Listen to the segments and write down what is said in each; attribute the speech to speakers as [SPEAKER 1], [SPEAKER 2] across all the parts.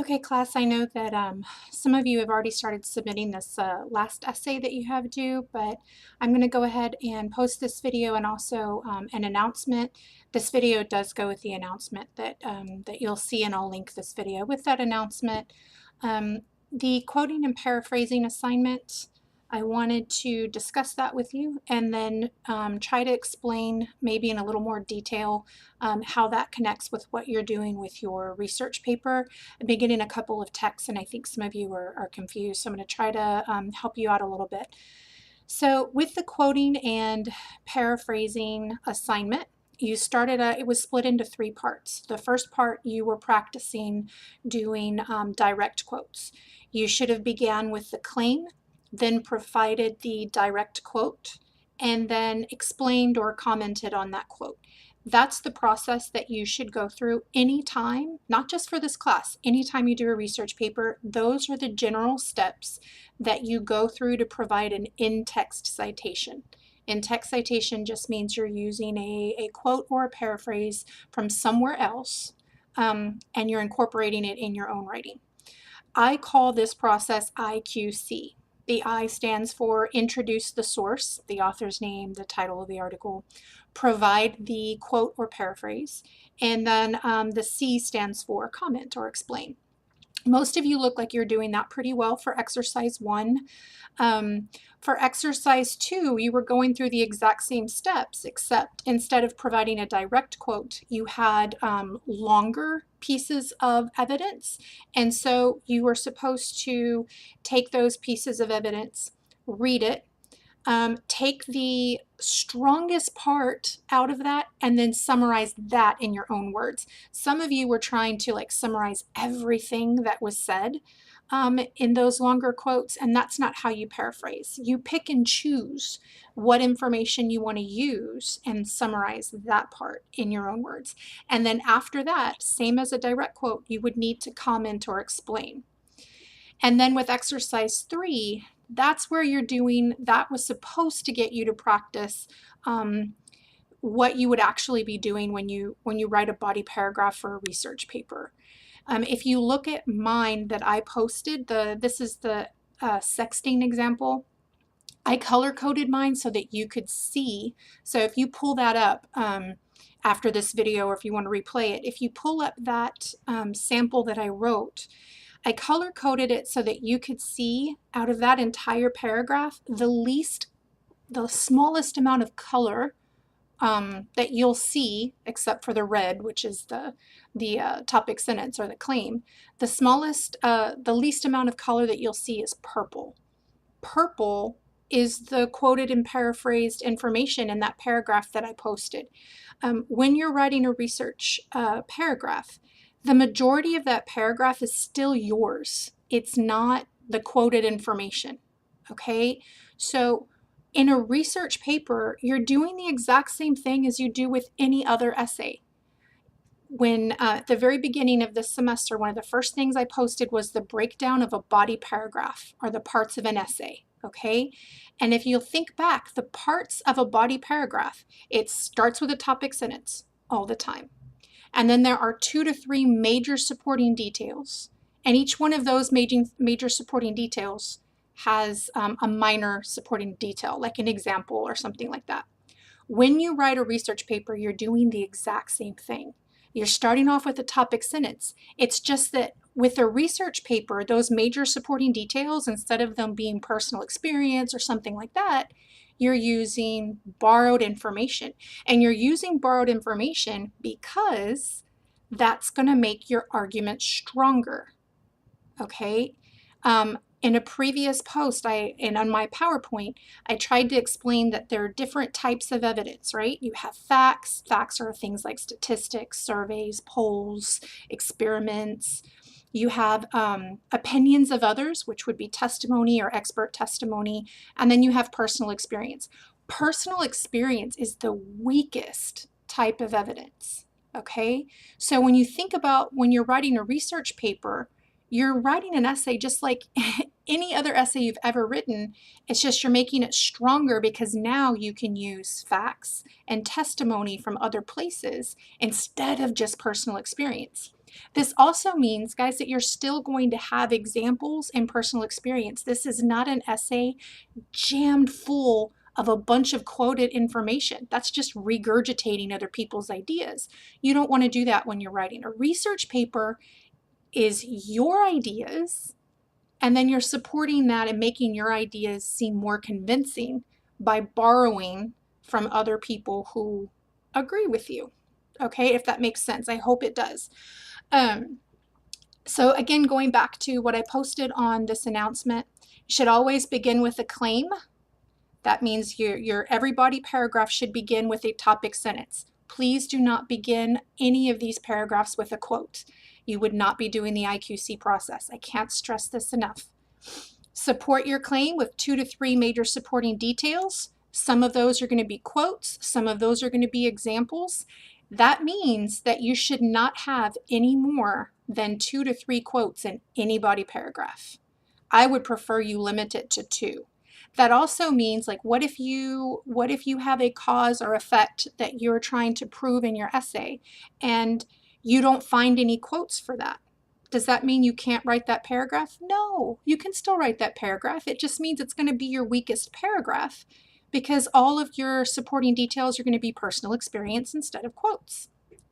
[SPEAKER 1] Okay, class, I know that some of you have already started submitting this last essay that you have due, but I'm going to go ahead and post this video and also an announcement. This video does go with the announcement that you'll see, and I'll link this video with that announcement. The quoting and paraphrasing assignment, I wanted to discuss that with you and then try to explain maybe in a little more detail how that connects with what you're doing with your research paper. I've been getting a couple of texts and I think some of you are confused, so I'm going to try to help you out a little bit. So with the quoting and paraphrasing assignment, it was split into three parts. The first part, you were practicing doing direct quotes. You should have began with the claim, then provided the direct quote, and then explained or commented on that quote. That's the process that you should go through anytime, not just for this class, anytime you do a research paper. Those are the general steps that you go through to provide an in-text citation. In-text citation just means you're using a quote or a paraphrase from somewhere else, and you're incorporating it in your own writing. I call this process IQC. The I stands for introduce the source, the author's name, the title of the article, provide the quote or paraphrase, and then the C stands for comment or explain. Most of you look like you're doing that pretty well for exercise 1. For exercise 2, you were going through the exact same steps, except instead of providing a direct quote, you had longer pieces of evidence. And so you were supposed to take those pieces of evidence, read it, take the strongest part out of that and then summarize that in your own words. Some of you were trying to summarize everything that was said in those longer quotes, and that's not how you paraphrase. You pick and choose what information you want to use and summarize that part in your own words. And then after that, same as a direct quote, you would need to comment or explain. And then with exercise 3, that's where you're doing, that was supposed to get you to practice what you would actually be doing when you write a body paragraph for a research paper. If you look at mine that I posted, this is the sexting example. I color-coded mine so that you could see. So if you pull that up after this video, or if you want to replay it, if you pull up that sample that I wrote, I color-coded it so that you could see out of that entire paragraph the smallest amount of color that you'll see, except for the red, which is the topic sentence or the claim. The least amount of color that you'll see is purple. Purple is the quoted and paraphrased information in that paragraph that I posted. When you're writing a research paragraph, the majority of that paragraph is still yours. It's not the quoted information, okay? So in a research paper, you're doing the exact same thing as you do with any other essay. When at the very beginning of this semester, one of the first things I posted was the breakdown of a body paragraph, or the parts of an essay, okay? And if you'll think back, the parts of a body paragraph, it starts with a topic sentence all the time. And then there are 2 to 3 major supporting details. And each one of those major supporting details has a minor supporting detail, like an example or something like that. When you write a research paper, you're doing the exact same thing. You're starting off with a topic sentence. It's just that with a research paper, those major supporting details, instead of them being personal experience or something like that, you're using borrowed information. And you're using borrowed information because that's going to make your argument stronger, okay? In a previous post, and on my PowerPoint, I tried to explain that there are different types of evidence, right? You have facts. Facts are things like statistics, surveys, polls, experiments. You have opinions of others, which would be testimony or expert testimony, and then you have personal experience. Personal experience is the weakest type of evidence, okay? So when you think about when you're writing a research paper, you're writing an essay just like any other essay you've ever written. It's just you're making it stronger because now you can use facts and testimony from other places instead of just personal experience. This also means, guys, that you're still going to have examples and personal experience. This is not an essay jammed full of a bunch of quoted information. That's just regurgitating other people's ideas. You don't want to do that when you're writing. A research paper is your ideas, and then you're supporting that and making your ideas seem more convincing by borrowing from other people who agree with you. Okay, if that makes sense. I hope it does. So again, going back to what I posted on this announcement, you should always begin with a claim. That means your every body paragraph should begin with a topic sentence. Please do not begin any of these paragraphs with a quote. You would not be doing the IQC process. I can't stress this enough. Support your claim with 2 to 3 major supporting details. Some of those are going to be quotes. Some of those are going to be examples. That means that you should not have any more than 2 to 3 quotes in any body paragraph. I would prefer you limit it to 2. That also means, like, what if you have a cause or effect that you're trying to prove in your essay and you don't find any quotes for that? Does that mean you can't write that paragraph? No, you can still write that paragraph. It just means it's going to be your weakest paragraph because all of your supporting details are going to be personal experience instead of quotes.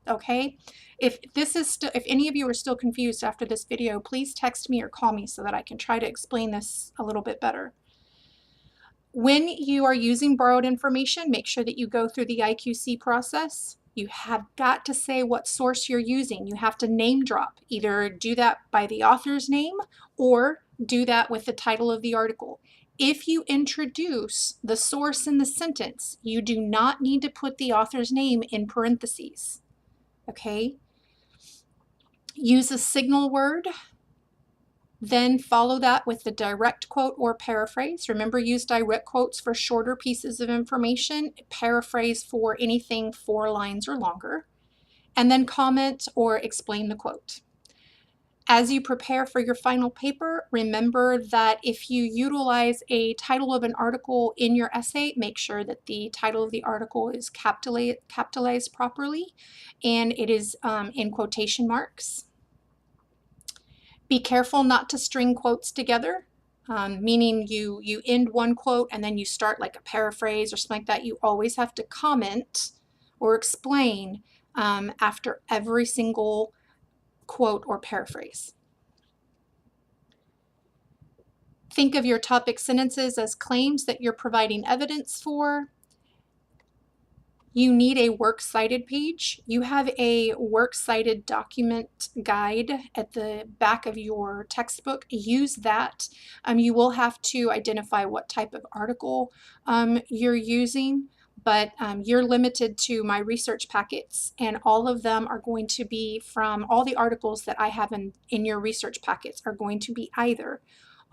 [SPEAKER 1] Okay? If any of you are still confused after this video, please text me or call me so that I can try to explain this a little bit better. When you are using borrowed information, make sure that you go through the IQC process. You have got to say what source you're using. You have to name drop. Either do that by the author's name or do that with the title of the article. If you introduce the source in the sentence, you do not need to put the author's name in parentheses. Okay? Use a signal word. Then follow that with the direct quote or paraphrase. Remember, use direct quotes for shorter pieces of information, paraphrase for anything 4 lines or longer, and then comment or explain the quote. As you prepare for your final paper, remember that if you utilize a title of an article in your essay, make sure that the title of the article is capitalized properly and it is in quotation marks. Be careful not to string quotes together, meaning you end one quote and then you start like a paraphrase or something like that. You always have to comment or explain after every single quote or paraphrase. Think of your topic sentences as claims that you're providing evidence for. You need a works cited page. You have a works cited document guide at the back of your textbook. Use that. You will have to identify what type of article you're using, but you're limited to my research packets, and all of them are going to be from all the articles that I have in your research packets are going to be either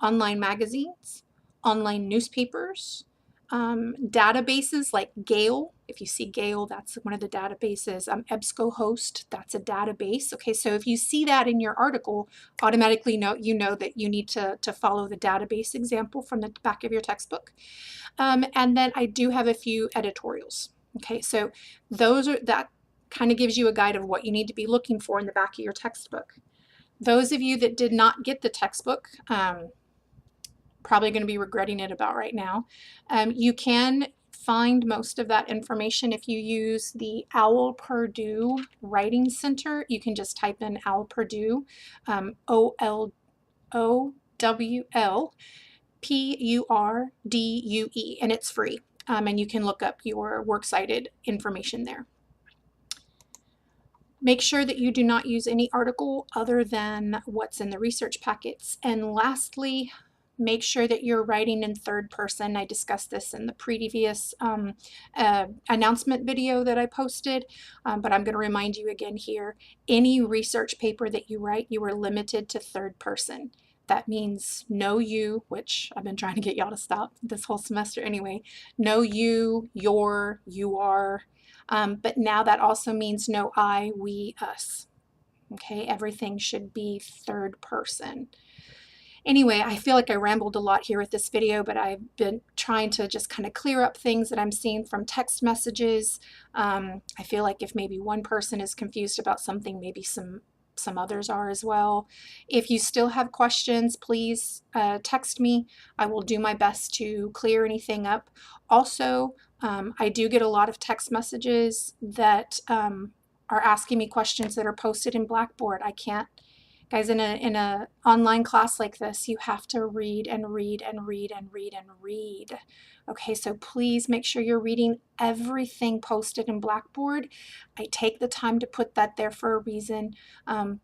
[SPEAKER 1] online magazines, online newspapers, databases like Gale. If you see Gale, that's one of the databases. EBSCOhost, that's a database. Okay, so if you see that in your article, automatically you know that you need to follow the database example from the back of your textbook. And then I do have a few editorials. Okay, so that kind of gives you a guide of what you need to be looking for in the back of your textbook. Those of you that did not get the textbook, probably going to be regretting it about right now. You can find most of that information if you use the OWL Purdue Writing Center. You can just type in OWL Purdue, OWLPURDUE, and it's free. And you can look up your works cited information there. Make sure that you do not use any article other than what's in the research packets. And lastly, make sure that you're writing in third person. I discussed this in the previous announcement video that I posted, but I'm going to remind you again here. Any research paper that you write, you are limited to third person. That means no you, which I've been trying to get y'all to stop this whole semester anyway. No you, your, you are. But now that also means no I, we, us. Okay, everything should be third person. Anyway, I feel like I rambled a lot here with this video, but I've been trying to just kind of clear up things that I'm seeing from text messages. I feel like if maybe one person is confused about something, maybe some some others are as well. If you still have questions, please text me. I will do my best to clear anything up. Also, I do get a lot of text messages that are asking me questions that are posted in Blackboard. I can't, guys, in a online class like this, you have to read and read and read and read and read. Okay, so please make sure you're reading everything posted in Blackboard. I take the time to put that there for a reason.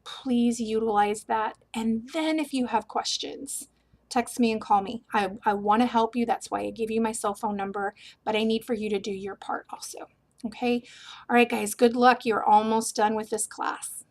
[SPEAKER 1] Please utilize that. And then if you have questions, text me and call me. I want to help you. That's why I give you my cell phone number, but I need for you to do your part also. Okay? All right, guys, good luck. You're almost done with this class.